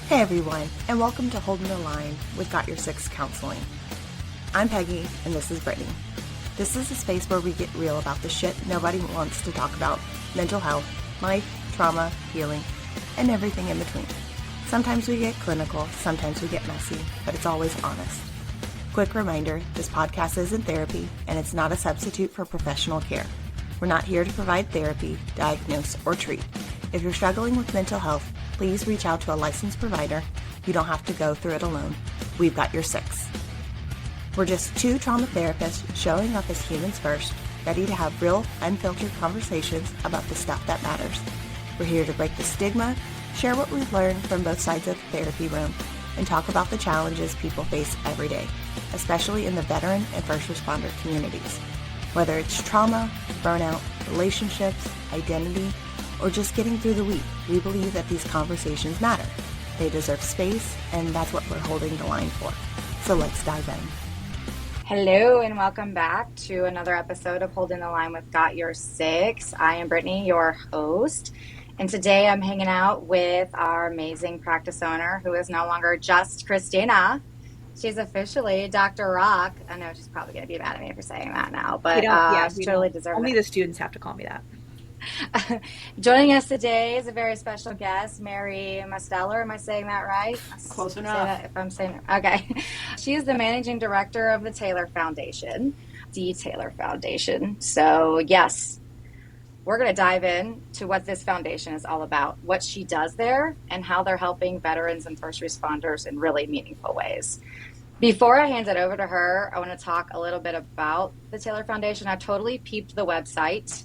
Hey everyone, and welcome to Holding the Line with Got Your Six Counseling. I'm Peggy, and this is Brittany. This is a space where we get real about the shit nobody wants to talk about: mental health, life, trauma, healing, and everything in between. Sometimes we get clinical, sometimes we get messy, but it's always honest. Quick reminder, this podcast isn't therapy, and it's not a substitute for professional care. We're not here to provide therapy, diagnose, or treat. If you're struggling with mental health, please reach out to a licensed provider. You don't have to go through it alone. We've got your six. We're just two trauma therapists showing up as humans first, ready to have real, unfiltered conversations about the stuff that matters. We're here to break the stigma, share what we've learned from both sides of the therapy room, and talk about the challenges people face every day, especially in the veteran and first responder communities. Whether it's trauma, burnout, relationships, identity, or just getting through the week, we believe that these conversations matter. They deserve space, and that's what we're holding the line for. So let's dive in. Hello, and welcome back to another episode of Holding the Line with Got Your Six. I am Brittany, your host, and today I'm hanging out with our amazing practice owner, who is no longer just Christina. She's officially Dr. Rock. I know she's probably going to be mad at me for saying that now, but she totally deserves it. Only the students have to call me that. Joining us today is a very special guest, Mary Masteller. Am I saying that right? Close enough. If I'm saying it. Okay. She is the managing director of the Taylor Foundation, the Taylor Foundation. So yes, we're going to dive in to what this foundation is all about, what she does there, and how they're helping veterans and first responders in really meaningful ways. Before I hand it over to her, I want to talk a little bit about the Taylor Foundation. I totally peeped the website.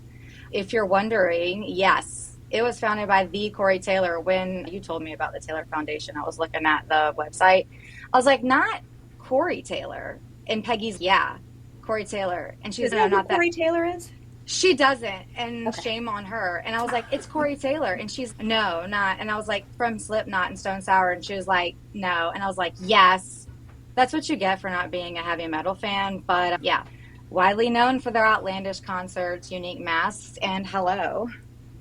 If you're wondering, yes, it was founded by the Corey Taylor. When you told me about the Taylor Foundation, I was looking at the website. I was like, not Corey Taylor. And Peggy's, yeah, Corey Taylor. And she's no, not that Corey Taylor is? She doesn't, and shame on her. And I was like, it's Corey Taylor. And she's, no, not. And I was like, from Slipknot and Stone Sour. And she was like, no. And I was like, yes, that's what you get for not being a heavy metal fan. But yeah. Widely known for their outlandish concerts, unique masks, and Hello.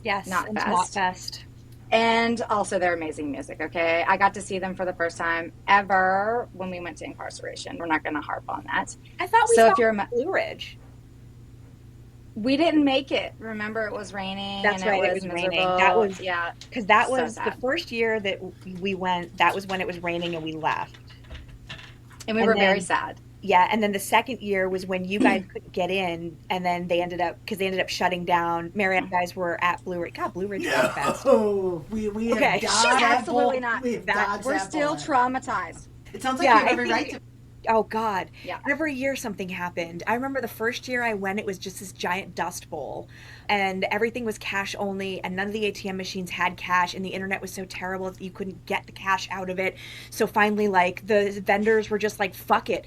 Yes, Not and Fest. Not Fest. And also their amazing music, okay? I got to see them for the first time ever when we went to incarceration. We're not going to harp on that. I thought we saw Blue Ridge. We didn't make it. Remember, it was raining. That's and right, it was raining. That was, yeah. Because that was the first year that we went, that was when it was raining and we left. And we were very sad. Yeah, and then the second year was when you guys couldn't get in, and then they ended up shutting down. Mary and guys were at Blue Ridge. God, Blue Ridge is fast. Oh, we okay. She's absolutely not. We're still traumatized. It sounds like you have every right to. Oh, God. Yeah. Every year something happened. I remember the first year I went, it was just this giant dust bowl, and everything was cash only, and none of the ATM machines had cash, and the internet was so terrible that you couldn't get the cash out of it. So finally, like, the vendors were just like, fuck it.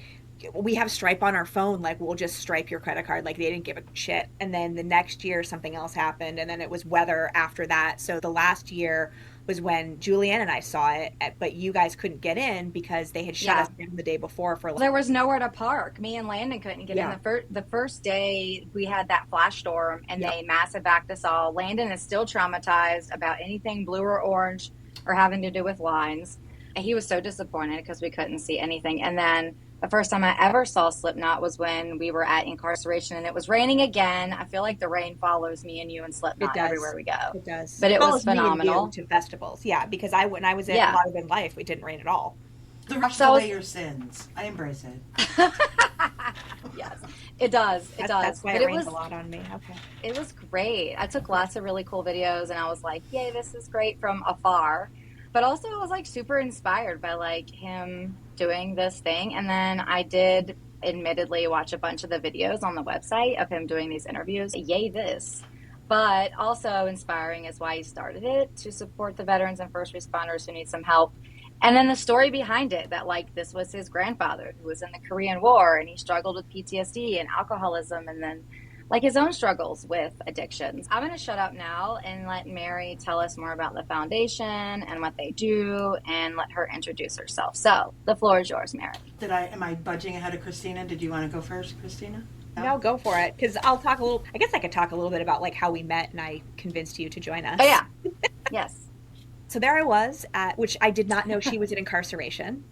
We have Stripe on our phone, like we'll just Stripe your credit card. Like they didn't give a shit. And then the next year something else happened, and then it was weather after that. So the last year was when Julianne and I saw it, but you guys couldn't get in because they had shut us down the day before for there was nowhere to park. Me and Landon couldn't get in. The first day we had that flash storm, and they massive backed us all. Landon is still traumatized about anything blue or orange or having to do with lines. And he was so disappointed because we couldn't see anything. And then the first time I ever saw Slipknot was when we were at incarceration, and it was raining again. I feel like the rain follows me and you and Slipknot everywhere we go. It does. But it was phenomenal. To festivals, because when I was at Modern in Life, it didn't rain at all. The rush away your sins. I embrace it. Yes, it does. It does. That's why it rains a lot on me. Okay. It was great. I took lots of really cool videos, and I was like, yay, this is great from afar. But also I was like super inspired by like him doing this thing. And then I did admittedly watch a bunch of the videos on the website of him doing these interviews. Yay, this. But also inspiring is why he started it, to support the veterans and first responders who need some help. And then the story behind it, that like this was his grandfather who was in the Korean War, and he struggled with PTSD and alcoholism, and then like his own struggles with addictions. I'm going to shut up now and let Mary tell us more about the foundation and what they do, and let her introduce herself. So the floor is yours, Mary. Am I budging ahead of Christina? Did you want to go first, Christina? No, go for it. Because I'll talk a little, I guess I could talk a little bit about like how we met and I convinced you to join us. Oh, yeah. Yes. So there I was at, which I did not know she was in incarceration.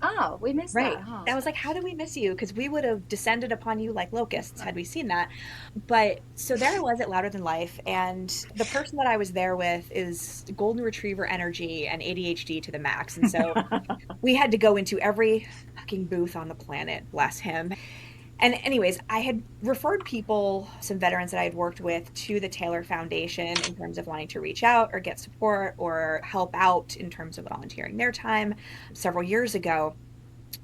Oh, we missed Right. that, huh? I was like, how did we miss you? Because we would have descended upon you like locusts had we seen that. But so there I was at Louder Than Life, and the person that I was there with is golden retriever energy and ADHD to the max. And so we had to go into every fucking booth on the planet, bless him. And anyways, I had referred people, some veterans that I had worked with, to the Taylor Foundation in terms of wanting to reach out or get support or help out in terms of volunteering their time several years ago,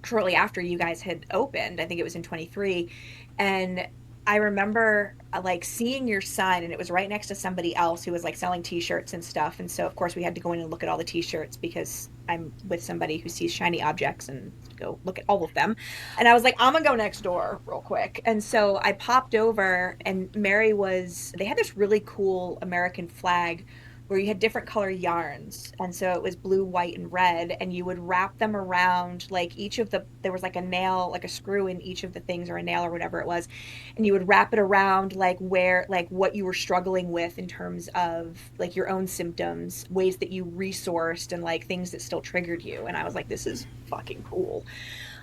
shortly after you guys had opened. I think it was in 23. And I remember like seeing your sign, and it was right next to somebody else who was like selling t-shirts and stuff. And so of course we had to go in and look at all the t-shirts because I'm with somebody who sees shiny objects and go look at all of them. And I was like, I'm gonna go next door real quick. And so I popped over, and Mary was, they had this really cool American flag where you had different color yarns. And so it was blue, white, and red. And you would wrap them around like each of the, there was like a nail, like a screw in each of the things, or a nail or whatever it was. And you would wrap it around like where, like what you were struggling with in terms of like your own symptoms, ways that you resourced, and like things that still triggered you. And I was like, this is fucking cool.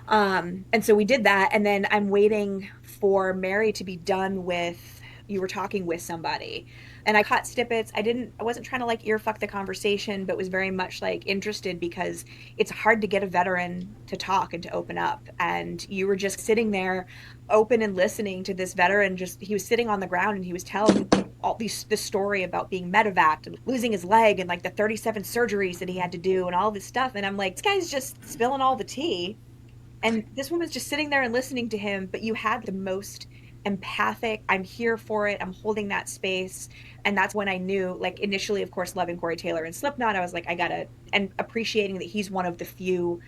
And so we did that. And then I'm waiting for Mary to be done with, you were talking with somebody, and I caught snippets. I wasn't trying to like ear fuck the conversation, but was very much like interested because it's hard to get a veteran to talk and to open up. And you were just sitting there open and listening to this veteran. Just, he was sitting on the ground and he was telling all this story about being medevaced and losing his leg and like the 37 surgeries that he had to do and all this stuff. And I'm like, this guy's just spilling all the tea. And this woman's just sitting there and listening to him, but you had the most empathic, I'm here for it, I'm holding that space. And that's when I knew, like, initially, of course, loving Corey Taylor and Slipknot, I was like, I gotta, and appreciating that he's one of the few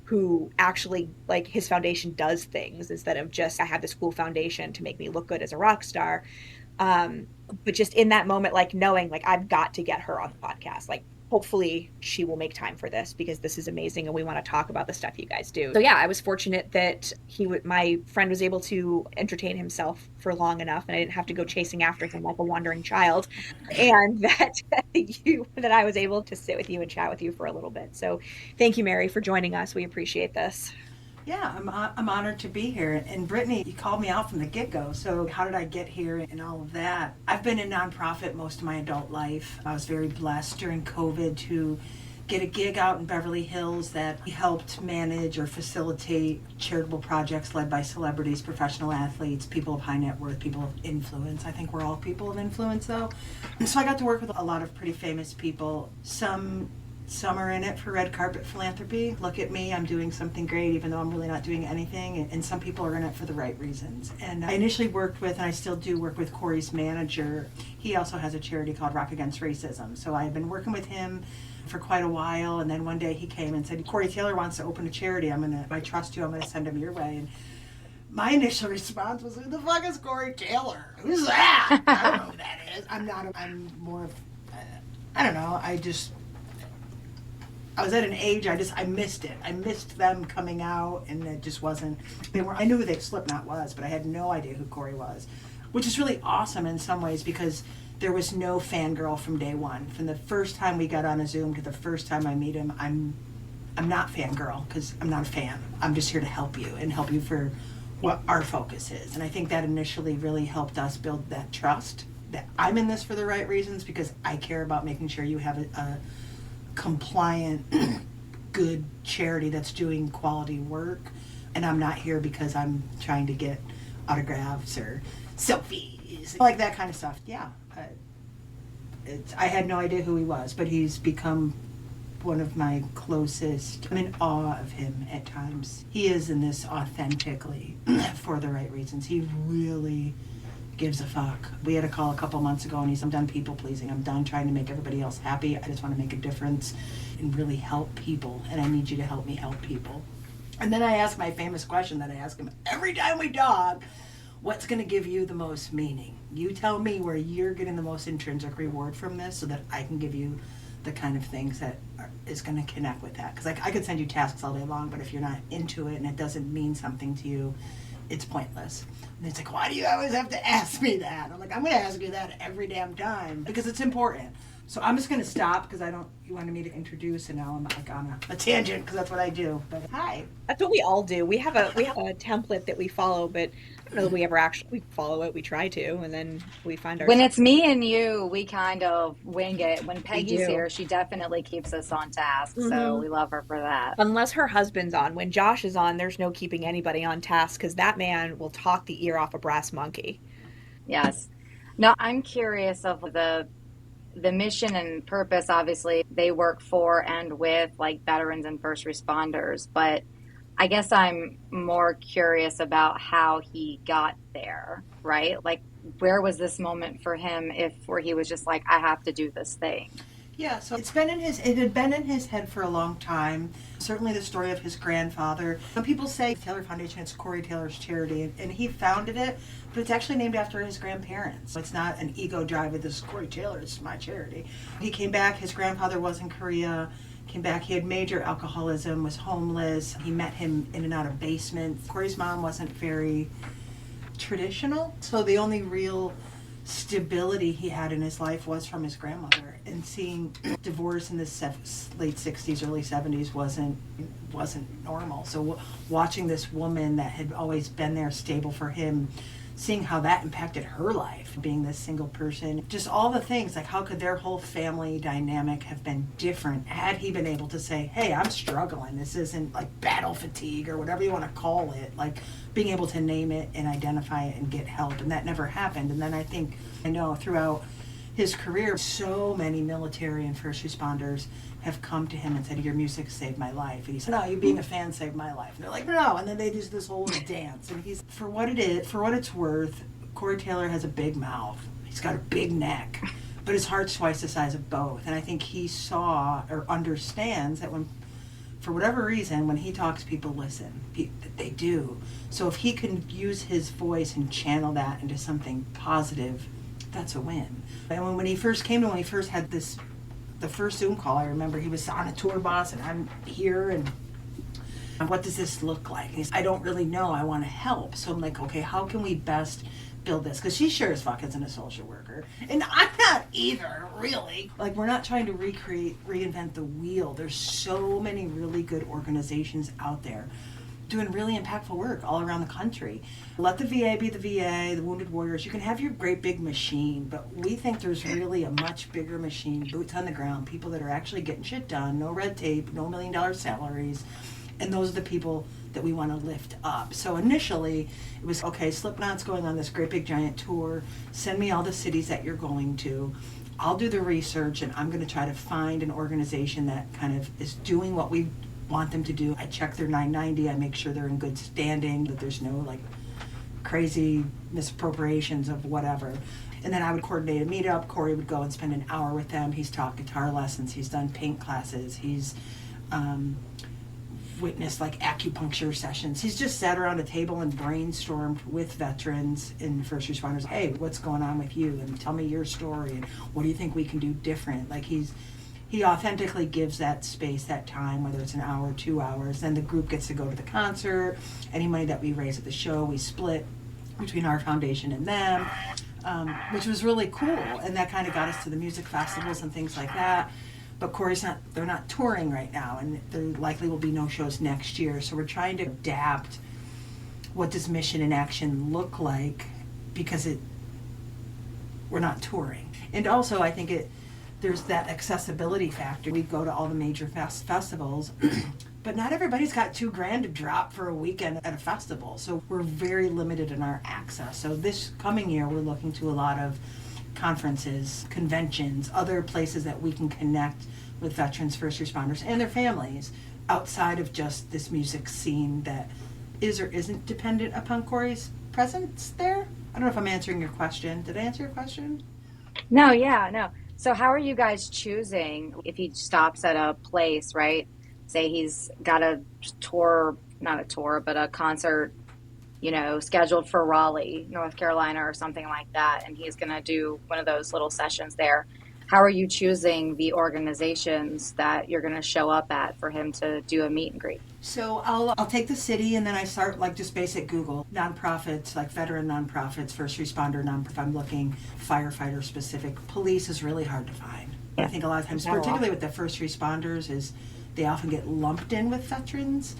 who actually, like, his foundation does things instead of just, I have this cool foundation to make me look good as a rock star. Um, but just in that moment, like, knowing, like, I've got to get her on the podcast. Like, hopefully she will make time for this because this is amazing and we want to talk about the stuff you guys do. So yeah, I was fortunate that my friend was able to entertain himself for long enough, and I didn't have to go chasing after him like a wandering child, and that I was able to sit with you and chat with you for a little bit. So thank you, Mary, for joining us. We appreciate this. Yeah, I'm honored to be here. And Brittany, you called me out from the get-go. So how did I get here and all of that? I've been in nonprofit most of my adult life. I was very blessed during COVID to get a gig out in Beverly Hills that helped manage or facilitate charitable projects led by celebrities, professional athletes, people of high net worth, people of influence. I think we're all people of influence, though. And so I got to work with a lot of pretty famous people. Some are in it for red carpet philanthropy. Look at me, I'm doing something great even though I'm really not doing anything. And some people are in it for the right reasons. And I initially worked with, and I still do work with, Corey's manager. He also has a charity called Rock Against Racism. So I had been working with him for quite a while. And then one day he came and said, Corey Taylor wants to open a charity. I trust you, I'm going to send him your way. And my initial response was, who the fuck is Corey Taylor? Who's that? I don't know who that is. I'm more of, I don't know, I was at an age I missed it. I missed them coming out, and it just wasn't. I knew who Slipknot was, but I had no idea who Corey was, which is really awesome in some ways because there was no fangirl from day one. From the first time we got on a Zoom to the first time I meet him, I'm not fangirl because I'm not a fan. I'm just here to help you and help you for what our focus is. And I think that initially really helped us build that trust that I'm in this for the right reasons because I care about making sure you have a compliant, good charity that's doing quality work, and I'm not here because I'm trying to get autographs or selfies, like that kind of stuff. Yeah, I had no idea who he was, but he's become one of my closest. I'm in awe of him at times. He is in this authentically for the right reasons. He really gives a fuck. We had a call a couple months ago and he's, I'm done people pleasing. I'm done trying to make everybody else happy. I just want to make a difference and really help people. And I need you to help me help people. And then I ask my famous question that I ask him every time we talk, what's going to give you the most meaning? You tell me where you're getting the most intrinsic reward from this so that I can give you the kind of things that is going to connect with that. Because I could send you tasks all day long, but if you're not into it and it doesn't mean something to you, it's pointless. And it's like, why do you always have to ask me that? I'm like, I'm going to ask you that every damn time because it's important. So I'm just going to stop because you wanted me to introduce, and now I'm like on a tangent because that's what I do. But hi. That's what we all do. We have a template that we follow, but I don't know that we ever actually we follow it. We try to, and then we find When ourselves. it's me and you, we kind of wing it. When We Peggy's do. here, she definitely keeps us on task. So Hmm. we love her for that. Unless her husband's on. When Josh is on, there's no keeping anybody on task because that man will talk the ear off a brass monkey. Yes. Now, I'm curious of the mission and purpose. Obviously, they work for and with like veterans and first responders, but I guess I'm more curious about how he got there, right? Like, where was this moment for him if where he was just like, I have to do this thing? Yeah, so it had been in his head for a long time. Certainly the story of his grandfather. Some people say Taylor Foundation, it's Corey Taylor's charity, and he founded it, but it's actually named after his grandparents. It's not an ego drive of this is Corey Taylor, it's my charity. He came back, his grandfather was in Korea, came back, he had major alcoholism, was homeless. He met him in and out of basements. Corey's mom wasn't very traditional, so the only real stability he had in his life was from his grandmother, and seeing divorce in the late 60s early 70s wasn't normal. So watching this woman that had always been there stable for him, seeing how that impacted her life, being this single person, just all the things, like how could their whole family dynamic have been different had he been able to say, hey, I'm struggling, this isn't like battle fatigue or whatever you want to call it, like being able to name it and identify it and get help. And that never happened. And then I know throughout his career, so many military and first responders have come to him and said, your music saved my life. And he said, no, you being a fan saved my life. And they're like, no. And then they do this whole dance. And he's, for what it's worth, Corey Taylor has a big mouth. He's got a big neck. But his heart's twice the size of both. And I think he saw or understands that when, for whatever reason, when he talks, people listen. They do. So if he can use his voice and channel that into something positive, that's a win. And when he first came to, when he first had the first Zoom call, I remember he was on a tour bus and I'm here and what does this look like? And he's, I don't really know. I want to help. So I'm like, okay, how can we best build this? Because she sure as fuck isn't a social worker. And I'm not either, really. Like, we're not trying to reinvent the wheel. There's so many really good organizations out there doing really impactful work all around the country. Let the VA be the VA, the Wounded Warriors. You can have your great big machine, but we think there's really a much bigger machine, boots on the ground, people that are actually getting shit done, no red tape, no $1 million salaries, and those are the people that we want to lift up. So initially, it was, okay, Slipknot's going on this great big giant tour, send me all the cities that you're going to. I'll do the research, and I'm going to try to find an organization that kind of is doing what we want them to do. I check their 990, I make sure they're in good standing, that there's no like crazy misappropriations of whatever. And then I would coordinate a meetup. Corey would go and spend an hour with them. He's taught guitar lessons, he's done paint classes, he's witnessed like acupuncture sessions. He's just sat around a table and brainstormed with veterans and first responders. Hey, what's going on with you? And tell me your story. And what do you think we can do different? Like he authentically gives that space, that time, whether it's an hour, 2 hours. Then the group gets to go to the concert. Any money that we raise at the show, we split between our foundation and them, which was really cool. And that kind of got us to the music festivals and things like that. But they're not touring right now, and there likely will be no shows next year. So we're trying to adapt what does mission in action look like, because we're not touring. And also I think there's that accessibility factor. We go to all the major festivals, but not everybody's got $2,000 to drop for a weekend at a festival. So we're very limited in our access. So this coming year, we're looking to a lot of conferences, conventions, other places that we can connect with veterans, first responders, and their families outside of just this music scene that is or isn't dependent upon Corey's presence there. I don't know if I'm answering your question. Did I answer your question? No, yeah, no. So how are you guys choosing if he stops at a place, right? Say he's got a tour, not a tour, but a concert, scheduled for Raleigh, North Carolina or something like that, and he's going to do one of those little sessions there. How are you choosing the organizations that you're going to show up at for him to do a meet and greet? So I'll take the city, and then I start like just basic Google nonprofits, like veteran nonprofits, first responder nonprofit. I'm looking firefighter specific. Police is really hard to find. I think a lot of times, Not a lot. particularly with the first responders, is they often get lumped in with veterans,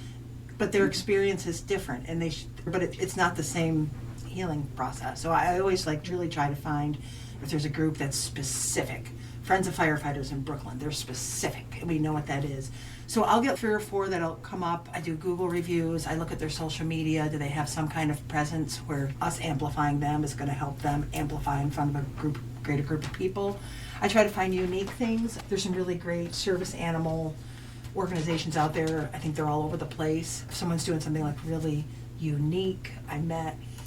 but their experience is different, and it's not the same healing process. So I always really try to find if there's a group that's specific. Friends of Firefighters in Brooklyn, they're specific, and we know what that is. So I'll get 3 or 4 that'll come up. I do Google reviews. I look at their social media. Do they have some kind of presence where us amplifying them is going to help them amplify in front of a greater group of people? I try to find unique things. There's some really great service animal organizations out there. I think they're all over the place. If someone's doing something really unique,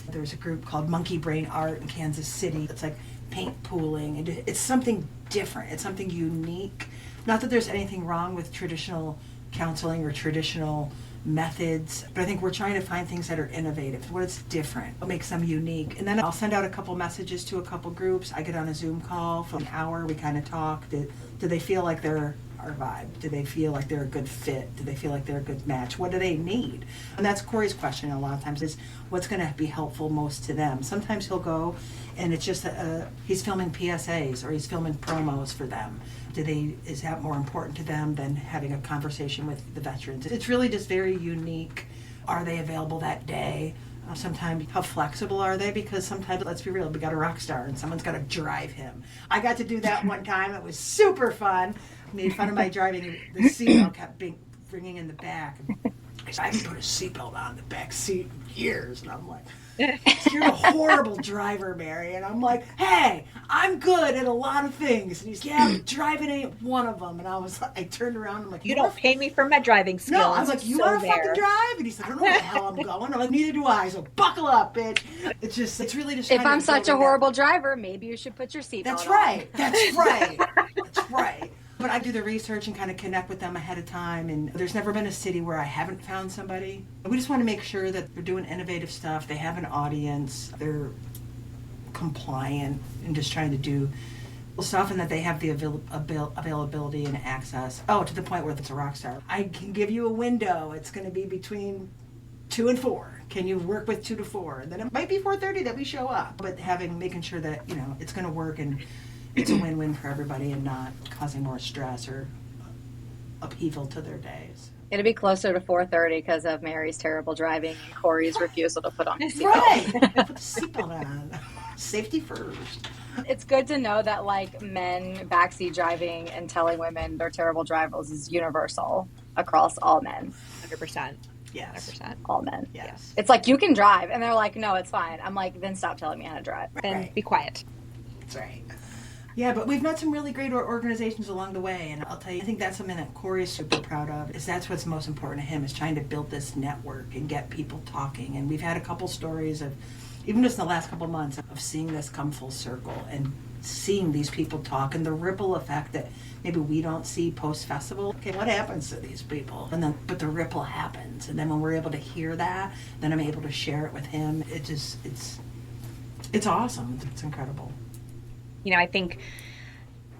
there's a group called Monkey Brain Art in Kansas City. It's like paint pooling, and it's something different. It's something unique. Not that there's anything wrong with traditional counseling or traditional methods, but I think we're trying to find things that are innovative, what's different, what makes them unique. And then I'll send out a couple messages to a couple groups. I get on a Zoom call for an hour. We kind of talk. Do they feel like they're our vibe? Do they feel like they're a good fit? Do they feel like they're a good match? What do they need? And that's Corey's question a lot of times, is what's going to be helpful most to them. Sometimes he'll go and it's just he's filming PSAs or he's filming promos for them. Is that more important to them than having a conversation with the veterans? It's really just very unique. Are they available that day? Sometimes, how flexible are they? Because sometimes, let's be real, we got a rock star and someone's got to drive him. I got to do that one time. It was super fun. Made fun of my driving. The seatbelt kept ringing in the back. I haven't put a seatbelt on the back seat in years. And I'm like, you're a horrible driver, Mary. And I'm like, hey, I'm good at a lot of things. And he's, yeah, but driving ain't one of them. And I turned around and I'm like, you don't pay me for my driving skills. No, I was like, you want to fucking drive? And he said, I don't know where the hell I'm going. I'm like, neither do I. So buckle up, bitch. It's really just. If I'm such a horrible driver, maybe you should put your seatbelt on. That's right. That's right. That's right. But I do the research and kind of connect with them ahead of time, and there's never been a city where I haven't found somebody. We just want to make sure that they're doing innovative stuff, they have an audience, they're compliant, and just trying to do stuff, and that they have the availability and access. Oh, to the point where it's a rock star. I can give you a window. It's going to be between 2 and 4. Can you work with 2 to 4? And then it might be 4:30 that we show up. But making sure that it's going to work and it's a win-win for everybody and not causing more stress or upheaval to their days. It'll be closer to 4:30 because of Mary's terrible driving and Corey's refusal to put on his seatbelt. Right. Put the seatbelt on. Safety first. It's good to know that men backseat driving and telling women they're terrible drivers is universal across all men. 100%. Yes. 100%. All men. Yes. It's like, you can drive. And they're like, no, it's fine. I'm like, then stop telling me how to drive. Then be quiet. That's right. Yeah, but we've met some really great organizations along the way, and I'll tell you, I think that's something that Corey is super proud of, is that's what's most important to him, is trying to build this network and get people talking. And we've had a couple stories of, even just in the last couple months, of seeing this come full circle and seeing these people talk and the ripple effect that maybe we don't see post-festival. Okay, what happens to these people? But the ripple happens, and then when we're able to hear that, then I'm able to share it with him. It's awesome. It's incredible. I think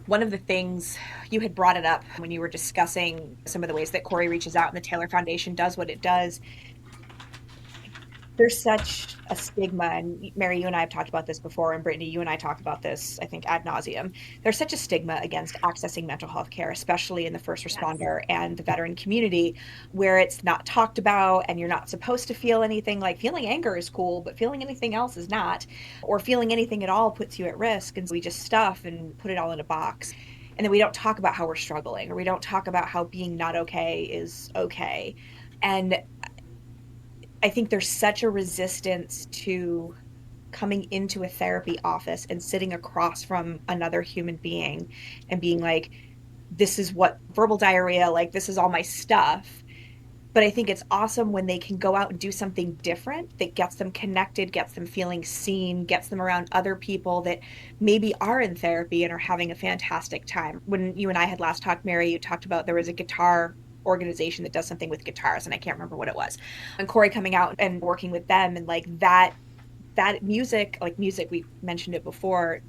one of the things, you had brought it up when you were discussing some of the ways that Corey reaches out and the Taylor Foundation does what it does. There's such a stigma, and Mary, you and I have talked about this before, and Brittany, you and I talked about this, I think, ad nauseum. There's such a stigma against accessing mental health care, especially in the first responder and the veteran community, where it's not talked about and you're not supposed to feel anything. Like, feeling anger is cool, but feeling anything else is not, or feeling anything at all puts you at risk. And so we just stuff and put it all in a box. And then we don't talk about how we're struggling, or we don't talk about how being not okay is okay. And I think there's such a resistance to coming into a therapy office and sitting across from another human being and being like, this is what verbal diarrhea, this is all my stuff. But I think it's awesome when they can go out and do something different that gets them connected, gets them feeling seen, gets them around other people that maybe are in therapy and are having a fantastic time. When you and I had last talked, Mary, you talked about there was a guitar organization that does something with guitars, and I can't remember what it was. And Corey coming out and working with them, and that music, we mentioned it before,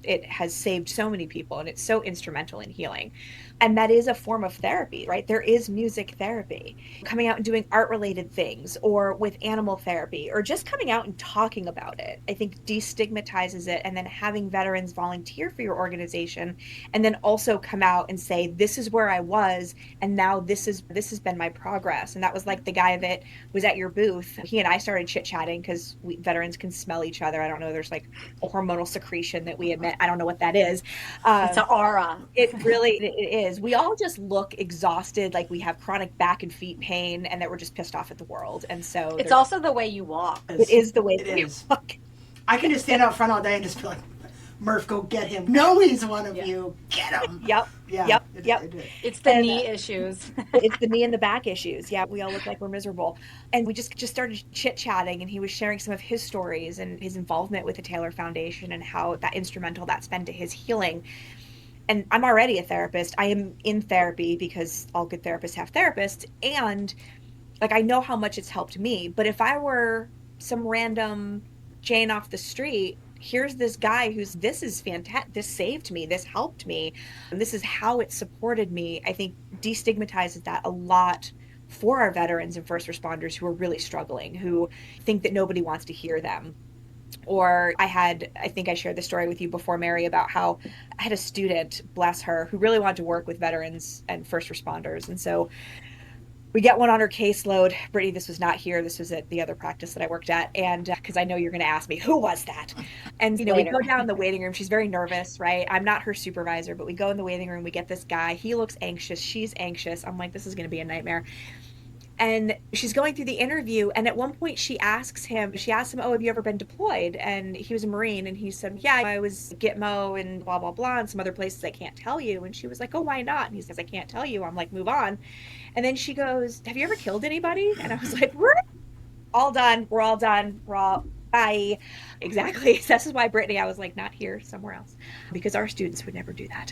it has saved so many people and it's so instrumental in healing. And that is a form of therapy, right? There is music therapy, coming out and doing art related things, or with animal therapy, or just coming out and talking about it. I think destigmatizes it, and then having veterans volunteer for your organization and then also come out and say, this is where I was, and now this has been my progress. And that was like the guy that was at your booth. He and I started chit-chatting because veterans can smell each other. I don't know, there's like a hormonal secretion that we emit. I don't know what that is. It's an aura. It is. We all just look exhausted, like we have chronic back and feet pain, and that we're just pissed off at the world. And so it's also the way you walk. it is the way it we is. walk. I can just stand out front all day and just be like, Murph, go get him. No, he's one of you. Get him. Yep. Yeah. Yep. It's the knee issues. It's the knee and the back issues. Yeah, we all look like we're miserable. And we just started chit-chatting, and he was sharing some of his stories and his involvement with the Taylor Foundation and how that instrumental that's been to his healing. And I'm already a therapist. I am in therapy because all good therapists have therapists. And like, I know how much it's helped me. But if I were some random Jane off the street, here's this guy this is fantastic. This saved me. This helped me. And this is how it supported me. I think destigmatizes that a lot for our veterans and first responders who are really struggling, who think that nobody wants to hear them. Or I think I shared the story with you before, Mary, about how I had a student, bless her, who really wanted to work with veterans and first responders. And so we get one on her caseload. Brittany, this was not here. This was at the other practice that I worked at. And because I know you're going to ask me, who was that? And, we go down in the waiting room. She's very nervous, right? I'm not her supervisor, but we go in the waiting room. We get this guy. He looks anxious. She's anxious. I'm like, this is going to be a nightmare. And she's going through the interview, and at one point she asks him, oh, have you ever been deployed? And he was a Marine, and he said, yeah, I was Gitmo and blah, blah, blah, and some other places I can't tell you. And she was like, oh, why not? And he says, I can't tell you. I'm like, move on. And then she goes, have you ever killed anybody? And I was like, we're all done. We're all done. We're all, bye. Exactly. So this is why, Brittany, I was like, not here, somewhere else, because our students would never do that.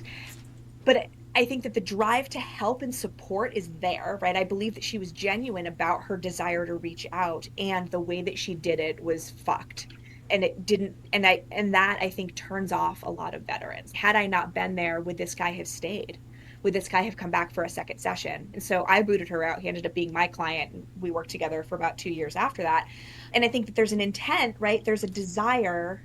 But I think that the drive to help and support is there, right? I believe that she was genuine about her desire to reach out, and the way that she did it was fucked. And it didn't, and that I think turns off a lot of veterans. Had I not been there, would this guy have stayed? Would this guy have come back for a second session? And so I booted her out. He ended up being my client, and we worked together for about 2 years after that. And I think that there's an intent, right? There's a desire,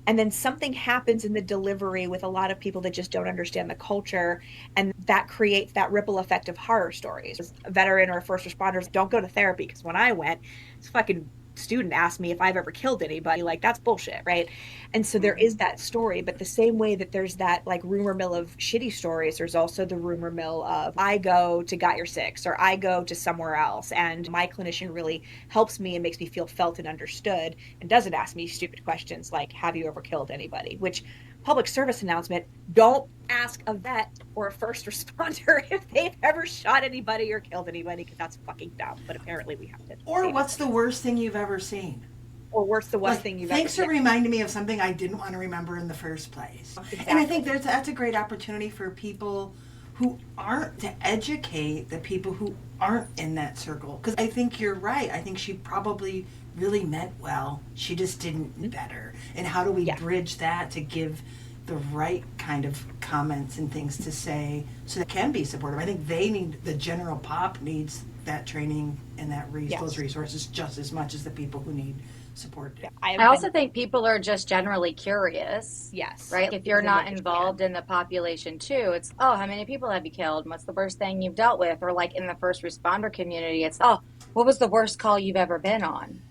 and then something happens in the delivery with a lot of people that just don't understand the culture. And that creates that ripple effect of horror stories. A veteran or first responders don't go to therapy, because when I went, this fucking student asked me if I've ever killed anybody. Like, that's bullshit, right? And so there is that story, but the same way that there's that like rumor mill of shitty stories, there's also the rumor mill of, I go to Got Your Six, or I go to somewhere else, and my clinician really helps me and makes me feel felt and understood, and doesn't ask me stupid questions like, have you ever killed anybody? Which, public service announcement, don't ask a vet or a first responder if they've ever shot anybody or killed anybody, because that's fucking dumb. But apparently we have to. Or what's the worst thing you've ever seen? Or worse, the worst thing you've ever seen. Thanks for reminding me of something I didn't want to remember in the first place. Exactly. And I think that's a great opportunity for people who aren't, to educate the people who aren't in that circle. Because I think you're right. I think she probably really meant well. She just didn't better. And how do we bridge that to give the right kind of comments and things to say so that can be supportive? I think the general pop needs that training and those resources just as much as the people who need support. Yeah. I also think people are just generally curious. Yes. Right? If you're not involved in the population too, it's, oh, how many people have you killed? What's the worst thing you've dealt with? Or like in the first responder community, it's, oh, what was the worst call you've ever been on?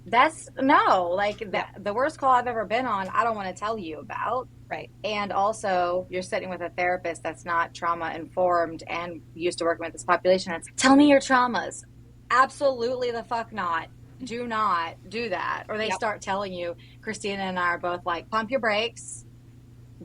The worst call I've ever been on, I don't want to tell you about. Right. And also, you're sitting with a therapist that's not trauma informed and used to working with this population. It's, tell me your traumas. Absolutely the fuck not. Do not do that. Or they start telling you, Christina and I are both like, pump your brakes.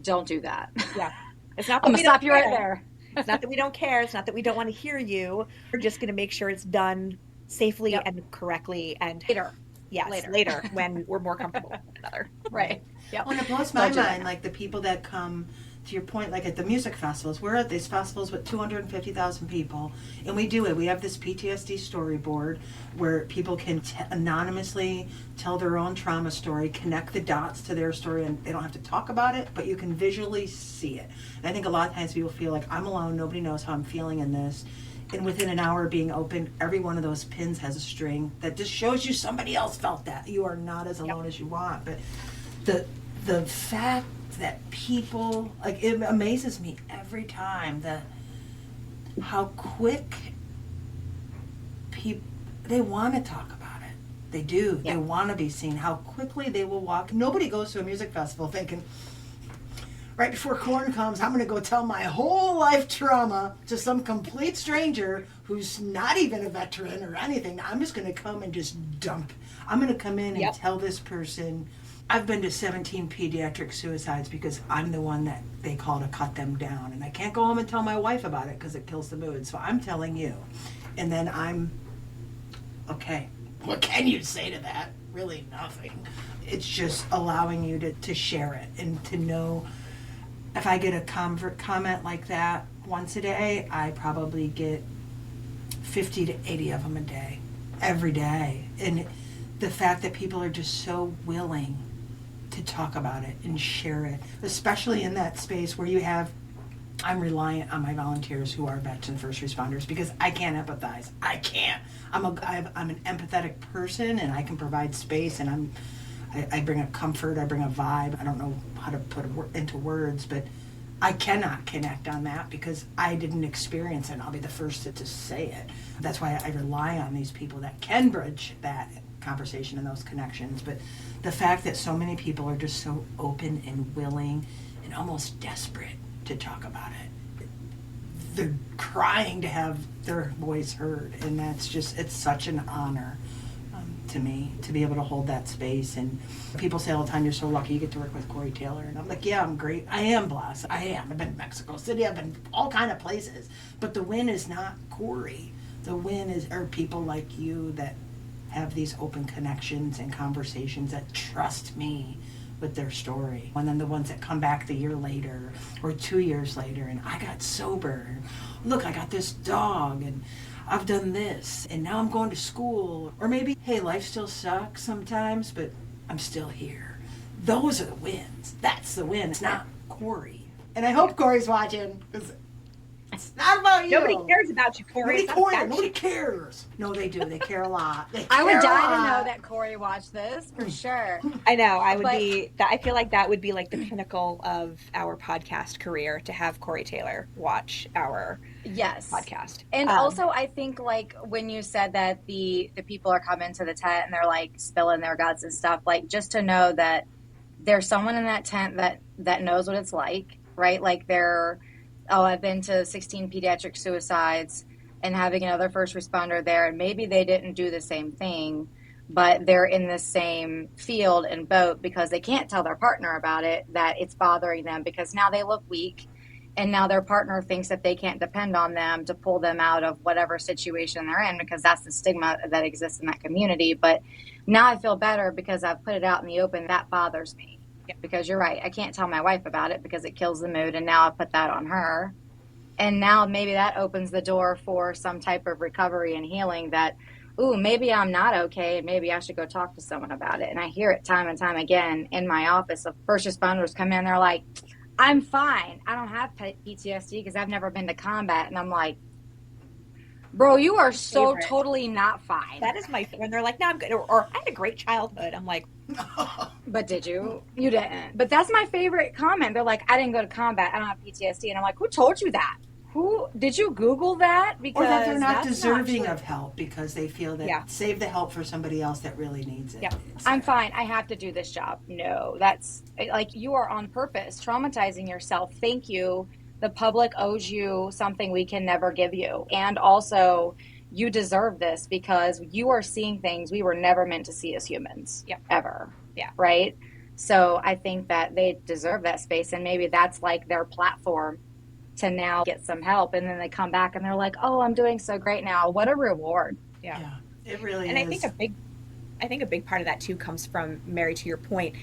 Don't do that. Yeah. It's not I'm going to stop you right there. It's not that we don't care. It's not that we don't want to hear you. We're just going to make sure it's done safely and correctly and later. Yes, later when we're more comfortable with one another. Right. Yep. Well, it blows my mind, like the people that come to your point, like at the music festivals, we're at these festivals with 250,000 people, and we do it. We have this PTSD storyboard where people can anonymously tell their own trauma story, connect the dots to their story, and they don't have to talk about it, but you can visually see it. And I think a lot of times people feel like, I'm alone, nobody knows how I'm feeling in this. And within an hour of being open, every one of those pins has a string that just shows you somebody else felt that. You are not as alone as you want. But the fact that people, like, it amazes me every time that how quick people, they want to talk about it. They do. They want to be seen. How quickly they will walk. Nobody goes to a music festival thinking, right before Korn comes, I'm going to go tell my whole life trauma to some complete stranger who's not even a veteran or anything. I'm just going to come and just dump. I'm going to come in and tell this person. I've been to 17 pediatric suicides because I'm the one that they call to cut them down. And I can't go home and tell my wife about it because it kills the mood. So I'm telling you. And then I'm, okay, what can you say to that? Really nothing. It's just allowing you to share it and to know. If I get a comment like that once a day, I probably get 50 to 80 of them a day, every day. And the fact that people are just so willing to talk about it and share it, especially in that space where I'm reliant on my volunteers who are vets and first responders because I can't empathize. I can't. I'm an empathetic person and I can provide space and I bring a comfort, I bring a vibe. I don't know how to put it into words, but I cannot connect on that because I didn't experience it. I'll be the first to say it. That's why I rely on these people that can bridge that conversation and those connections. But the fact that so many people are just so open and willing and almost desperate to talk about it. They're crying to have their voice heard, and it's such an honor to me to be able to hold that space. And people say all the time, you're so lucky you get to work with Corey Taylor, and I'm like, yeah, I'm great. I am blessed. I am. I've been to Mexico City. I've been all kind of places, but the win is not Corey. The win are people like you that have these open connections and conversations that trust me with their story. And then the ones that come back the year later or 2 years later and I got sober. Look, I got this dog and I've done this, and now I'm going to school. Or maybe, hey, life still sucks sometimes, but I'm still here. Those are the wins. That's the win. It's not Corey. And I hope Corey's watching, because it's not about you. Nobody cares about you, Corey. Nobody cares. No, they do. They care a lot. I would die to know that Corey watched this, for sure. I know. I feel like that would be like the pinnacle of our podcast career, to have Corey Taylor watch our podcast. And also, I think, like, when you said that the people are coming to the tent and they're like spilling their guts and stuff, like, just to know that there's someone in that tent that knows what it's like, right? Like, I've been to 16 pediatric suicides, and having another first responder there, and maybe they didn't do the same thing, but they're in the same field and boat because they can't tell their partner about it, that it's bothering them because now they look weak, and now their partner thinks that they can't depend on them to pull them out of whatever situation they're in, because that's the stigma that exists in that community. But now I feel better because I've put it out in the open. That bothers me. Because you're right, I can't tell my wife about it because it kills the mood, and now I put that on her. And now maybe that opens the door for some type of recovery and healing, that, ooh, maybe I'm not okay, and maybe I should go talk to someone about it. And I hear it time and time again in my office of first responders come in, they're like, I'm fine. I don't have PTSD because I've never been to combat. And I'm like, bro, you are so totally not fine. That is when they're like, no, I'm good. Or I had a great childhood. I'm like, but did you? You didn't. But that's my favorite comment. They're like, I didn't go to combat. I don't have PTSD. And I'm like, who told you that? Who did you Google that? Because or that they're not deserving of help because they feel that save the help for somebody else that really needs it. Yeah. I'm fine. I have to do this job. No, that's like, you are on purpose traumatizing yourself. Thank you. The public owes you something we can never give you. And also, you deserve this because you are seeing things we were never meant to see as humans. Ever. Yeah. Right? So I think that they deserve that space, and maybe that's like their platform to now get some help. And then they come back and they're like, oh, I'm doing so great now. What a reward. Yeah. It really and is. I think a big part of that too comes from, Mary, to your point,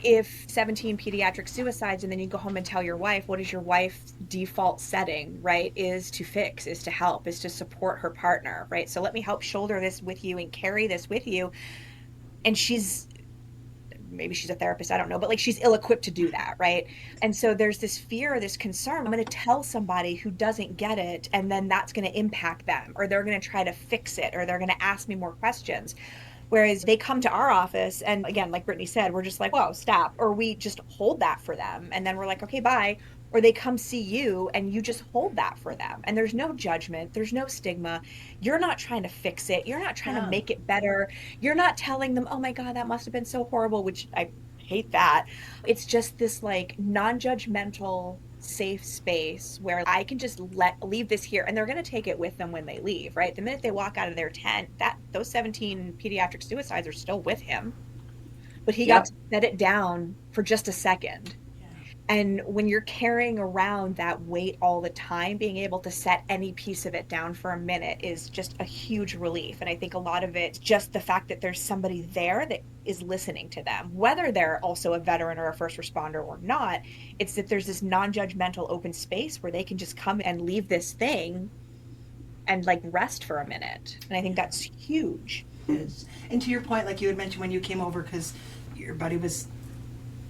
if 17 pediatric suicides and then you go home and tell your wife, what is your wife's default setting, right? Is to fix, is to help, is to support her partner, right? So let me help shoulder this with you and carry this with you. And maybe she's a therapist, I don't know, but like she's ill-equipped to do that, right? And so there's this fear, this concern. I'm going to tell somebody who doesn't get it, and then that's going to impact them, or they're going to try to fix it, or they're going to ask me more questions. Whereas they come to our office, and again, like Brittany said, we're just like, whoa, stop. Or we just hold that for them. And then we're like, okay, bye. Or they come see you and you just hold that for them. And there's no judgment. There's no stigma. You're not trying to fix it. You're not trying to make it better. You're not telling them, oh my God, that must have been so horrible, which I hate that. It's just this like non-judgmental, safe space where I can just leave this here, and they're going to take it with them when they leave, right? The minute they walk out of their tent, those 17 pediatric suicides are still with him, but he got to set it down for just a second. And when you're carrying around that weight all the time, being able to set any piece of it down for a minute is just a huge relief. And I think a lot of it's just the fact that there's somebody there that is listening to them, whether they're also a veteran or a first responder or not. It's that there's this non-judgmental open space where they can just come and leave this thing and like rest for a minute. And I think that's huge. It is. And to your point, like you had mentioned when you came over, because your buddy was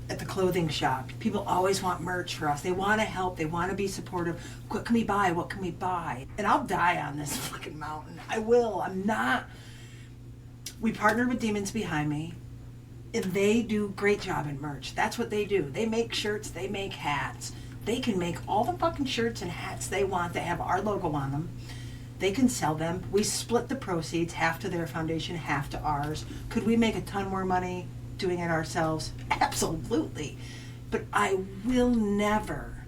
at the clothing shop, people always want merch for us. They want to help. They want to be supportive. What can we buy? What can we buy? And I'll die on this fucking mountain. I will. I'm not. We partnered with Demons Behind Me, and they do a great job in merch. That's what they do. They make shirts. They make hats. They can make all the fucking shirts and hats they want that have our logo on them. They can sell them. We split the proceeds, half to their foundation, half to ours. Could we make a ton more money doing it ourselves? Absolutely. But I will never.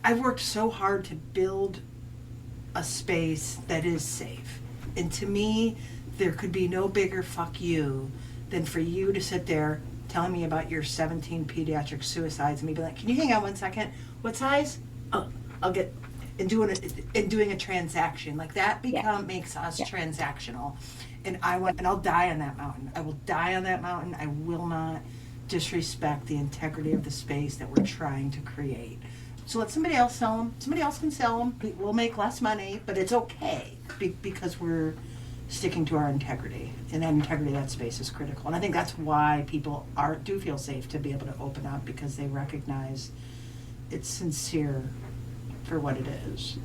I've worked so hard to build a space that is safe. And to me, there could be no bigger fuck you than for you to sit there telling me about your 17 pediatric suicides and me be like, can you hang on 1 second? What size? Oh, I'll get, and doing a transaction. Like that makes us transactional. And I'll die on that mountain. I will die on that mountain. I will not disrespect the integrity of the space that we're trying to create. So let somebody else sell them. Somebody else can sell them. We'll make less money, but it's okay because we're sticking to our integrity. And that integrity of that space is critical. And I think that's why people do feel safe to be able to open up, because they recognize it's sincere for what it is.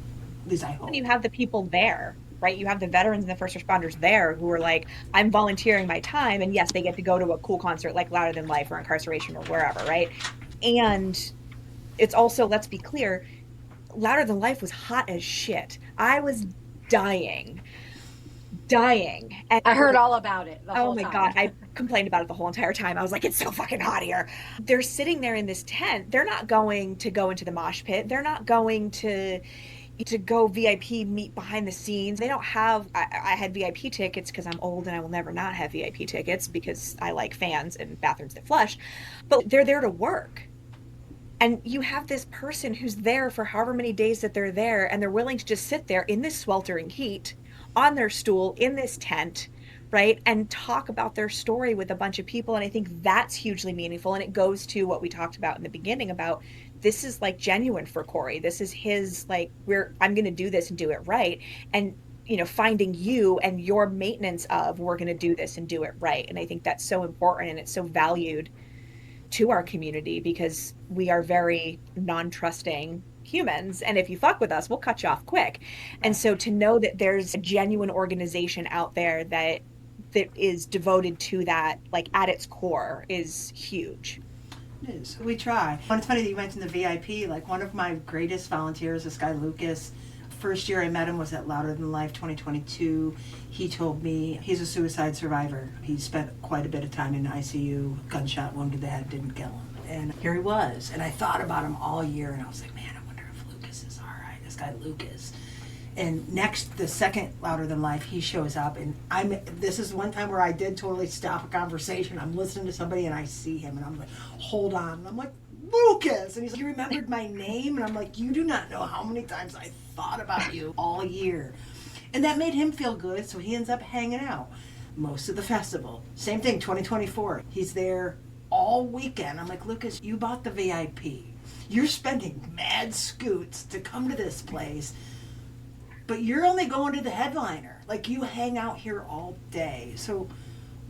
At least I hope. And you have the people there, right? You have the veterans and the first responders there who are like, I'm volunteering my time. And yes, they get to go to a cool concert like Louder Than Life or Incarceration or wherever, right? And it's also, let's be clear, Louder Than Life was hot as shit. I was dying. And I heard all about it the whole time. Oh my God. I complained about it the whole entire time. I was like, it's so fucking hot here. They're sitting there in this tent. They're not going to go into the mosh pit. They're not going to go VIP meet behind the scenes. They don't have, I had VIP tickets because I'm old and I will never not have VIP tickets because I like fans and bathrooms that flush, but they're there to work. And you have this person who's there for however many days that they're there, and they're willing to just sit there in this sweltering heat on their stool in this tent, right? And talk about their story with a bunch of people. And I think that's hugely meaningful. And it goes to what we talked about in the beginning about this is like genuine for Corey. This is his, like, I'm going to do this and do it right. And, finding you and your maintenance of, we're going to do this and do it right. And I think that's so important, and it's so valued to our community because we are very non-trusting humans. And if you fuck with us, we'll cut you off quick. And so to know that there's a genuine organization out there that is devoted to that, like at its core, is huge. It is. We try. And it's funny that you mentioned the VIP. Like one of my greatest volunteers, this guy Lucas, first year I met him was at Louder Than Life 2022. He told me he's a suicide survivor. He spent quite a bit of time in ICU, gunshot wound to the head, didn't kill him. And here he was. And I thought about him all year, and I was like, man, I wonder if Lucas is all right. This guy Lucas. And the second Louder Than Life, he shows up, and this is one time where I did totally stop a conversation. I'm listening to somebody, and I see him, and I'm like, hold on. And I'm like, Lucas! And he's like, you remembered my name? And I'm like, you do not know how many times I thought about you all year. And that made him feel good, so he ends up hanging out most of the festival. Same thing, 2024. He's there all all weekend. I'm like, Lucas, you bought the VIP. You're spending mad scoots to come to this place, but you're only going to the headliner. Like, you hang out here all day. So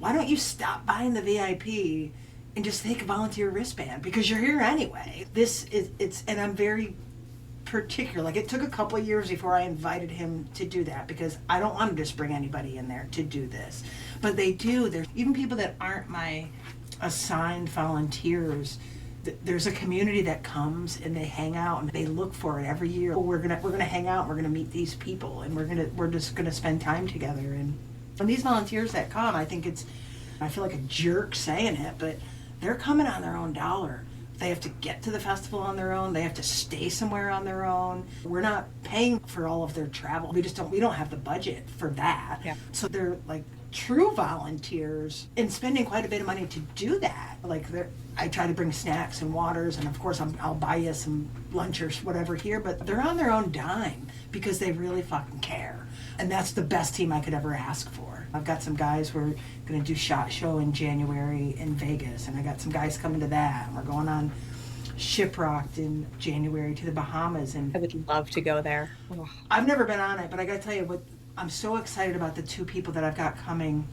why don't you stop buying the VIP and just take a volunteer wristband? Because you're here anyway. And I'm very particular. Like, it took a couple of years before I invited him to do that, because I don't want to just bring anybody in there to do this. But they do. There's even people that aren't my assigned volunteers. There's a community that comes and they hang out and they look for it every year. We're gonna hang out. We're gonna meet these people, and we're just gonna spend time together. And these volunteers that come, I feel like a jerk saying it, but they're coming on their own dollar. They have to get to the festival on their own. They have to stay somewhere on their own. We're not paying for all of their travel. We don't have the budget for that. Yeah. So they're like true volunteers and spending quite a bit of money to do that. Like, I try to bring snacks and waters, and of course I'll buy you some lunch or whatever here, but they're on their own dime because they really fucking care. And that's the best team I could ever ask for. I've got some guys, we're going to do SHOT Show in January in Vegas, and I got some guys coming to that, and we're going on Shiprocked in January to the Bahamas. And I would love to go there. Oh. I've never been on it, but I got to tell you what, I'm so excited about the two people that I've got coming.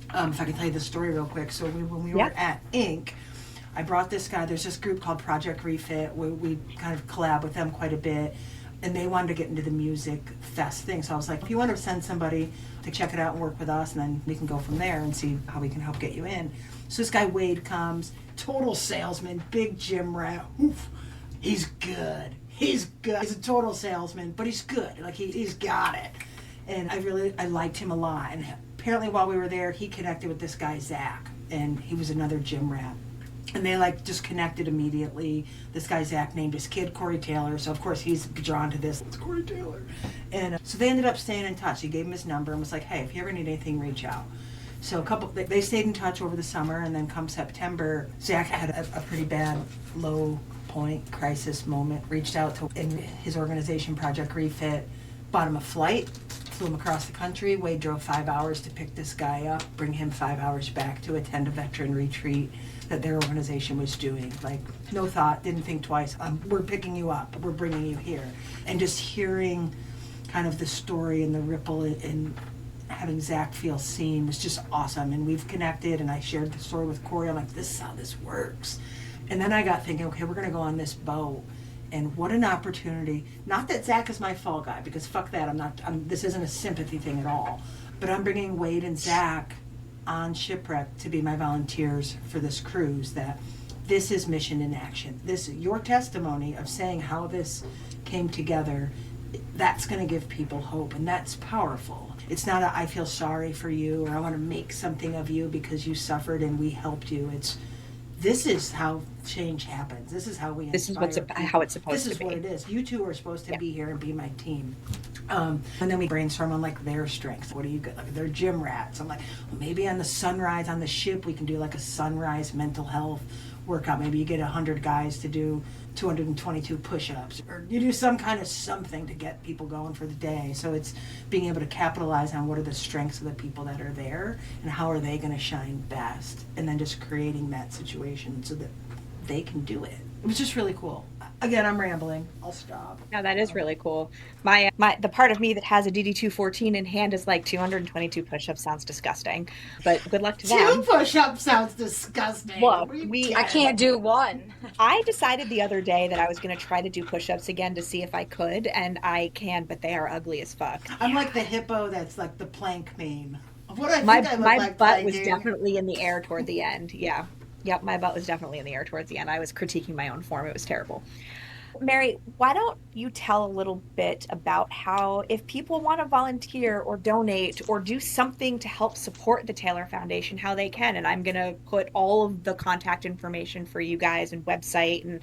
If I can tell you the story real quick. So when we were at Inc., I brought this guy. There's this group called Project Refit. We kind of collab with them quite a bit, and they wanted to get into the music fest thing. So I was like, if you want to send somebody to check it out and work with us, and then we can go from there and see how we can help get you in. So this guy Wade comes, total salesman, big gym rat. Oof. He's good. He's a total salesman, but he's good. Like, he's got it. And I liked him a lot. And apparently while we were there, he connected with this guy, Zach, and he was another gym rat. And they just connected immediately. This guy, Zach, named his kid Corey Taylor, so of course he's drawn to this. It's Corey Taylor. And so they ended up staying in touch. He gave him his number and was like, hey, if you ever need anything, reach out. So they stayed in touch over the summer, and then come September, Zach had a pretty bad low point crisis moment, reached out to his organization, Project Refit, bought him a flight, flew him across the country. Wade drove 5 hours to pick this guy up, bring him 5 hours back to attend a veteran retreat that their organization was doing. Like, no thought, didn't think twice. We're picking you up, we're bringing you here. And just hearing kind of the story and the ripple and having Zach feel seen was just awesome. And we've connected, and I shared the story with Corey. I'm like, this is how this works. And then I got thinking, okay, we're gonna go on this boat. And what an opportunity. Not that Zach is my fall guy, because fuck that, this isn't a sympathy thing at all. But I'm bringing Wade and Zach on Shipwreck to be my volunteers for this cruise. That this is mission in action. Your testimony of saying how this came together, that's going to give people hope, and that's powerful. It's not I feel sorry for you, or I want to make something of you because you suffered and we helped you. This is how change happens. This is how we inspire This is how it's supposed to be. This is what it is. You two are supposed to be here and be my team. And then we brainstorm on like their strengths. What do you got? Like, they're gym rats. I'm like, well, maybe on the sunrise on the ship we can do like a sunrise mental health workout. Maybe you get 100 guys to do 222 push-ups, or you do some kind of something to get people going for the day. So it's being able to capitalize on what are the strengths of the people that are there and how are they going to shine best, and then just creating that situation so that they can do it. It was just really cool. Again, I'm rambling. I'll stop. No, that is really cool. The part of me that has a DD-214 in hand is like 222 push-ups sounds disgusting, but good luck to them. 2 push-ups sounds disgusting. Look, I can't do one. I decided the other day that I was going to try to do push-ups again to see if I could, and I can, but they are ugly as fuck. I'm like the hippo that's like the plank meme. What I think my I look my like butt was planking. definitely in the air toward the end. Yeah. Yep, my butt was definitely in the air towards the end. I was critiquing my own form. It was terrible. Mary, why don't you tell a little bit about how, if people want to volunteer or donate or do something to help support the Taylor Foundation, how they can. And I'm going to put all of the contact information for you guys and website and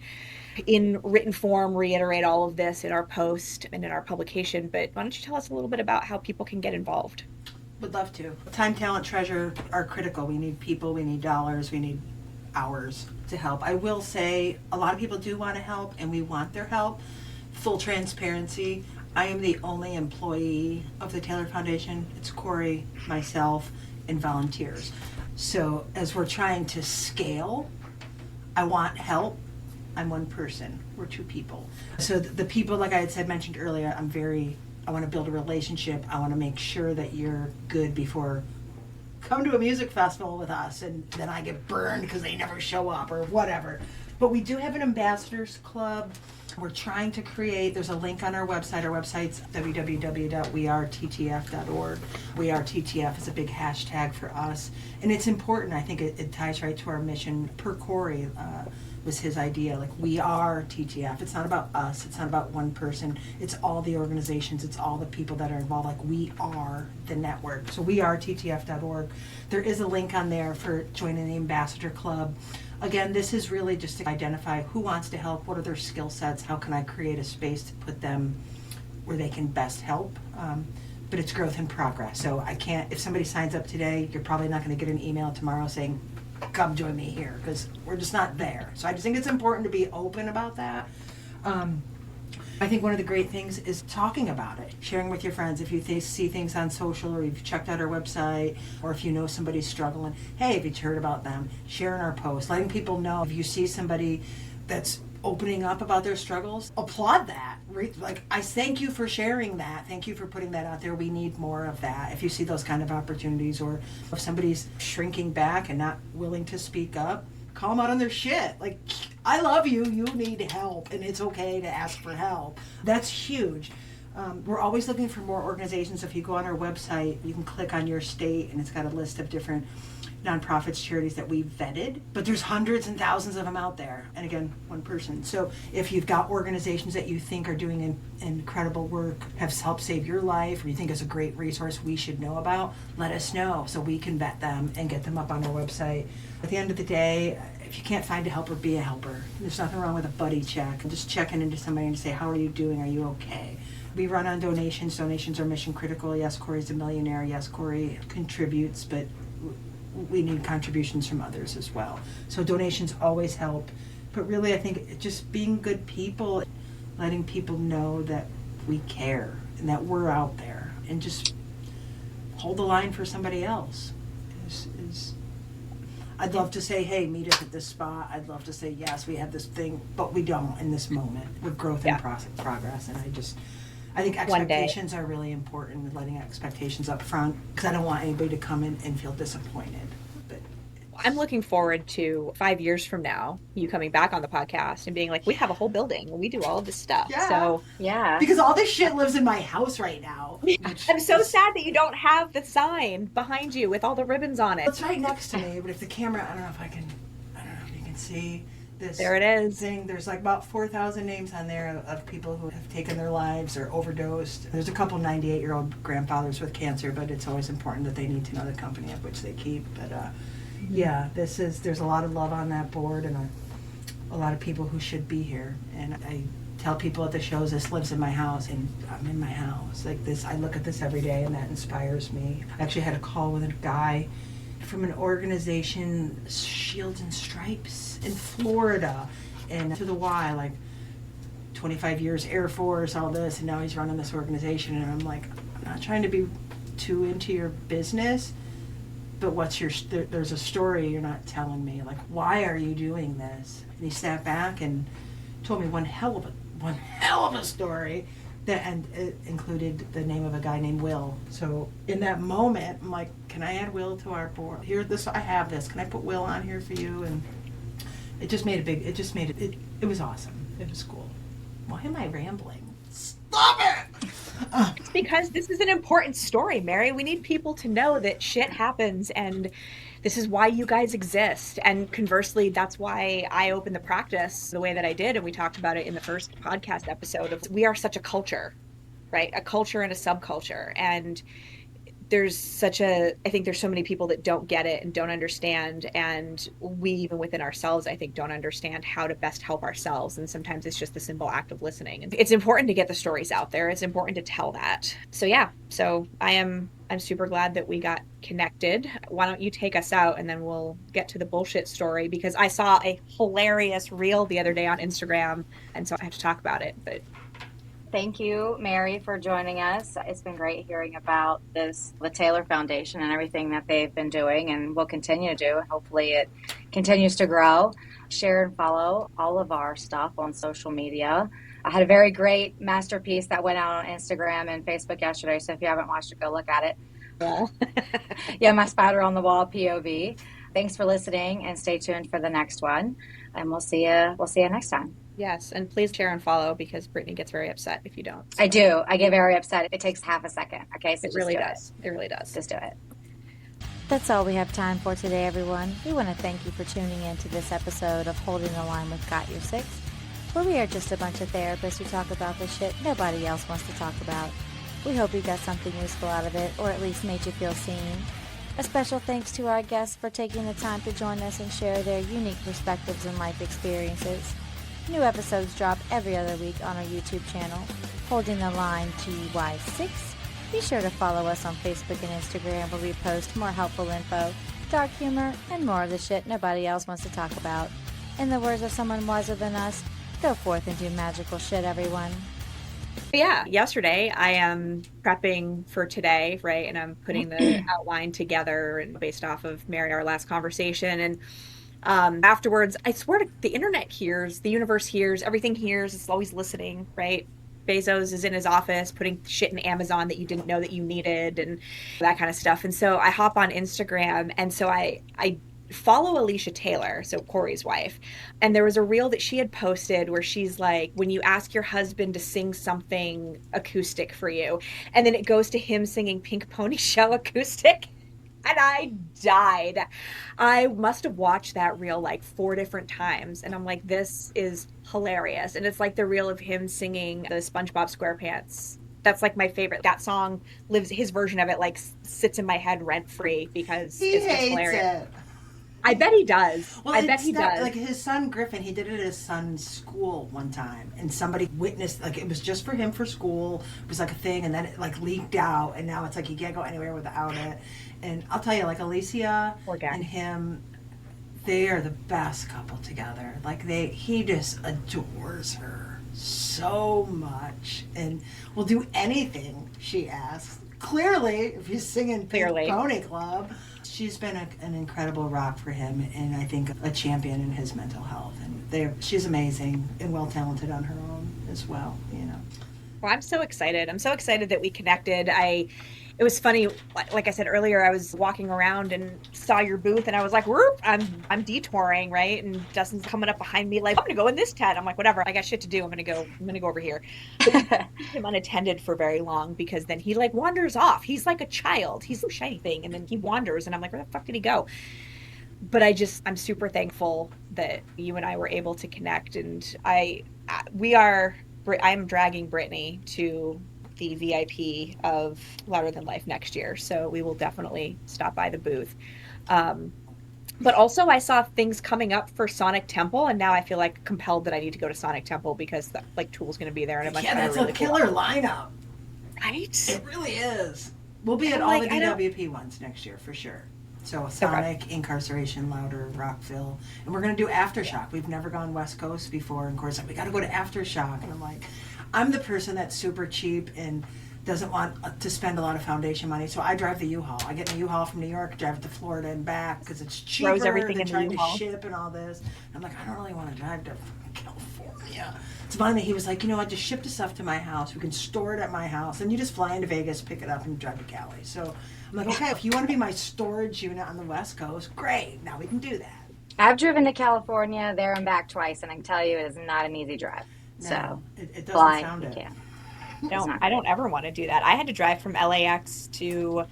in written form, reiterate all of this in our post and in our publication. But why don't you tell us a little bit about how people can get involved? Would love to. Time, talent, treasure are critical. We need people, we need dollars, we need hours to help. I will say a lot of people do want to help, and we want their help. Full transparency, I am the only employee of the Taylor Foundation. It's Corey, myself, and volunteers. So as we're trying to scale, I want help. I'm one person. We're two people. So the people, like I had said, mentioned earlier, I want to build a relationship. I want to make sure that you're good before come to a music festival with us, and then I get burned because they never show up or whatever. But we do have an ambassadors club. We're trying to create, there's a link on our website. Our website's www.wearettf.org. We Are TTF is a big hashtag for us. And it's important. I think it ties right to our mission. Per Corey was his idea. Like, we are TTF. It's not about us. It's not about one person. It's all the organizations. It's all the people that are involved. Like, we are the network. So we are TTF.org. There is a link on there for joining the Ambassador Club. Again, this is really just to identify who wants to help, what are their skill sets, how can I create a space to put them where they can best help. But it's growth in progress. So I can't, if somebody signs up today, you're probably not going to get an email tomorrow saying, come join me here, because we're just not there. So I just think it's important to be open about that. I think one of the great things is talking about it, sharing with your friends. If you see things on social, or you've checked out our website, or if you know somebody's struggling, hey, have you heard about them? Sharing our posts, letting people know. If you see somebody that's opening up about their struggles, applaud that. Like, I thank you for sharing that. Thank you for putting that out there. We need more of that. If you see those kind of opportunities, or if somebody's shrinking back and not willing to speak up, call them out on their shit. Like, I love you. You need help, and it's okay to ask for help. That's huge. We're always looking for more organizations. If you go on our website, you can click on your state, and it's got a list of different nonprofits, charities that we've vetted. But there's hundreds and thousands of them out there. And again, one person. So if you've got organizations that you think are doing incredible work, have helped save your life, or you think is a great resource we should know about, let us know so we can vet them and get them up on our website. At the end of the day, if you can't find a helper, be a helper. There's nothing wrong with a buddy check. Just checking into somebody and say, how are you doing? Are you okay? We run on donations. Donations are mission critical. Yes, Corey's a millionaire. Yes, Corey contributes, but we need contributions from others as well. So donations always help. But really, I think just being good people, letting people know that we care and that we're out there, and just hold the line for somebody else is I'd love to say, hey, meet us at this spot. I'd love to say, yes, we have this thing, but we don't in this moment with growth and progress. And I think expectations are really important, letting expectations up front, because I don't want anybody to come in and feel disappointed. But I'm looking forward to 5 years from now, you coming back on the podcast and being like, we have a whole building and we do all of this stuff. Yeah. So yeah, because all this shit lives in my house right now. I'm so sad that you don't have the sign behind you with all the ribbons on it. It's right next to me, but if the camera, I don't know if you can see this. There it is. Thing. There's like about 4,000 names on there of people who have taken their lives or overdosed. There's a couple 98-year-old grandfathers with cancer, but it's always important that they need to know the company of which they keep. But yeah, there's a lot of love on that board, and a lot of people who should be here. And I tell people at the shows, this lives in my house, and I'm in my house. Like this, I look at this every day, and that inspires me. I actually had a call with a guy from an organization, Shields and Stripes in Florida, and to the Y, like 25 years Air Force, all this, and now he's running this organization. And I'm like, I'm not trying to be too into your business, but there's a story you're not telling me. Like, why are you doing this? And he sat back and told me one hell of a story and it included the name of a guy named Will. So in that moment, I'm like, can I add Will to our board? I have this. Can I put Will on here for you? And it was awesome. It was cool. Why am I rambling? Stop it! It's because this is an important story, Mary. We need people to know that shit happens, and this is why you guys exist. And conversely, that's why I opened the practice the way that I did. And we talked about it in the first podcast episode of we are such a culture, right? A culture and a subculture. And I think there's so many people that don't get it and don't understand. And we, even within ourselves, I think don't understand how to best help ourselves. And sometimes it's just the simple act of listening. And it's important to get the stories out there. It's important to tell that. So yeah, I'm super glad that we got connected. Why don't you take us out, and then we'll get to the bullshit story, because I saw a hilarious reel the other day on Instagram, and so I have to talk about it. But thank you, Mary, for joining us. It's been great hearing about the Taylor Foundation and everything that they've been doing and will continue to do. And hopefully it continues to grow. Share and follow all of our stuff on social media. I had a very great masterpiece that went out on Instagram and Facebook yesterday. So if you haven't watched it, go look at it. Yeah. Yeah, my spider on the wall POV. Thanks for listening and stay tuned for the next one. And we'll see you. We'll see you next time. Yes, and please share and follow because Brittany gets very upset if you don't. I do. I get very upset. It takes half a second. Okay, so It just really do does. It really does. Just do it. That's all we have time for today, everyone. We want to thank you for tuning in to this episode of Holding the Line with Got Your Six, where we are just a bunch of therapists who talk about the shit nobody else wants to talk about. We hope you got something useful out of it, or at least made you feel seen. A special thanks to our guests for taking the time to join us and share their unique perspectives and life experiences. New episodes drop every other week on our YouTube channel, Holding the Line GY6. Be sure to follow us on Facebook and Instagram where we post more helpful info, dark humor, and more of the shit nobody else wants to talk about. In the words of someone wiser than us, go forth and do magical shit, everyone. Yeah, yesterday I am prepping for today, right? And I'm putting the outline together and based off of Mary, our last conversation. And afterwards, I swear to the internet hears, the universe hears, everything hears, it's always listening, right? Bezos is in his office putting shit in Amazon that you didn't know that you needed and that kind of stuff. And so I hop on Instagram, and so I follow Alicia Taylor, so Corey's wife, and there was a reel that she had posted where she's like, when you ask your husband to sing something acoustic for you, and then it goes to him singing Pink Pony Show acoustic. And I died. I must have watched that reel like 4 different times. And I'm like, this is hilarious. And it's like the reel of him singing the SpongeBob SquarePants. That's like my favorite. That song lives, his version of it like sits in my head rent free because it's just hilarious. I bet he does. Well, I bet he does. Like his son Griffin, he did it at his son's school one time, and somebody witnessed. Like it was just for him for school. It was like a thing, and then it like leaked out, and now it's like you can't go anywhere without it. And I'll tell you, like Alicia and him, they are the best couple together. Like he just adores her so much, and will do anything she asks. Clearly, if he's singing Pink Pony Club. She's been an incredible rock for him, and I think a champion in his mental health. And she's amazing and well talented on her own as well. You know. Well, I'm so excited. I'm so excited that we connected. It was funny, like I said earlier, I was walking around and saw your booth, and I was like, whoop, I'm detouring, right? And Dustin's coming up behind me like, I'm gonna go in this tent. I'm like, whatever, I got shit to do. I'm gonna go over here. But him unattended for very long because then he like wanders off. He's like a child. He's a shiny thing, and then he wanders, and I'm like, where the fuck did he go? But I'm super thankful that you and I were able to connect, and I'm dragging Brittany to the VIP of Louder Than Life next year, so we will definitely stop by the booth. But also I saw things coming up for Sonic Temple, and now I feel like compelled that I need to go to Sonic Temple because like Tool's going to be there, and that's really a killer lineup, right? It really is. We'll be at all the DWP ones next year for sure. So Sonic, Incarceration, Louder, Rockville, and we're going to do Aftershock. We've never gone West Coast before, and Corey's like, we got to go to Aftershock, and I'm like, I'm the person that's super cheap and doesn't want to spend a lot of foundation money, so I drive the U-Haul. I get my U-Haul from New York, drive it to Florida and back because it's cheaper than trying to ship and all this. I'm like, I don't really want to drive to California. It's funny that he was like, you know what, just ship the stuff to my house. We can store it at my house, and you just fly into Vegas, pick it up, and drive to Cali. So I'm like, okay, if you want to be my storage unit on the West Coast, great. Now we can do that. I've driven to California there and back twice, and I can tell you it is not an easy drive. No, so it doesn't sound it. I don't ever want to do that. I had to drive from LAX to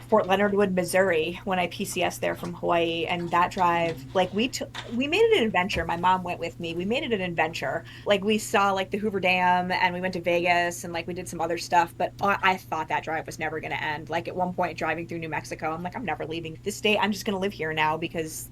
Fort Leonard Wood, Missouri when I PCS there from Hawaii, and that drive, like we made it an adventure. My mom went with me. We made it an adventure. Like we saw like the Hoover Dam, and we went to Vegas, and like we did some other stuff, but I thought that drive was never going to end. Like at one point driving through New Mexico, I'm like, I'm never leaving this state. I'm just going to live here now because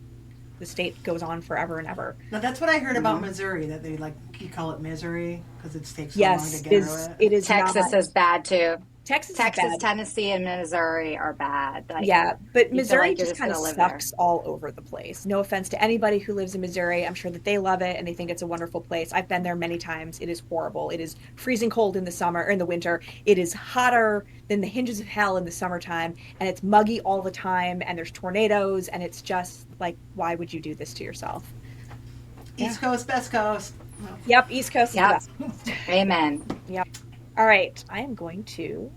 the state goes on forever and ever. Now that's what I heard about Missouri, that you call it misery because it takes so long to get through it. It is Texas is bad too. Texas Texas, is bad. Tennessee, and Missouri are bad. Like, Yeah, but you feel Missouri like you're just just kind of gonna live there. sucks all over the place. No offense to anybody who lives in Missouri. I'm sure that they love it and they think it's a wonderful place. I've been there many times. It is horrible. It is freezing cold in the summer or in the winter. It is hotter than the hinges of hell in the summertime, and it's muggy all the time, and there's tornadoes, and it's just like, why would you do this to yourself? East Coast, best coast. Yep, East Coast is the Yep. best. Amen. Yep. All right, I am going to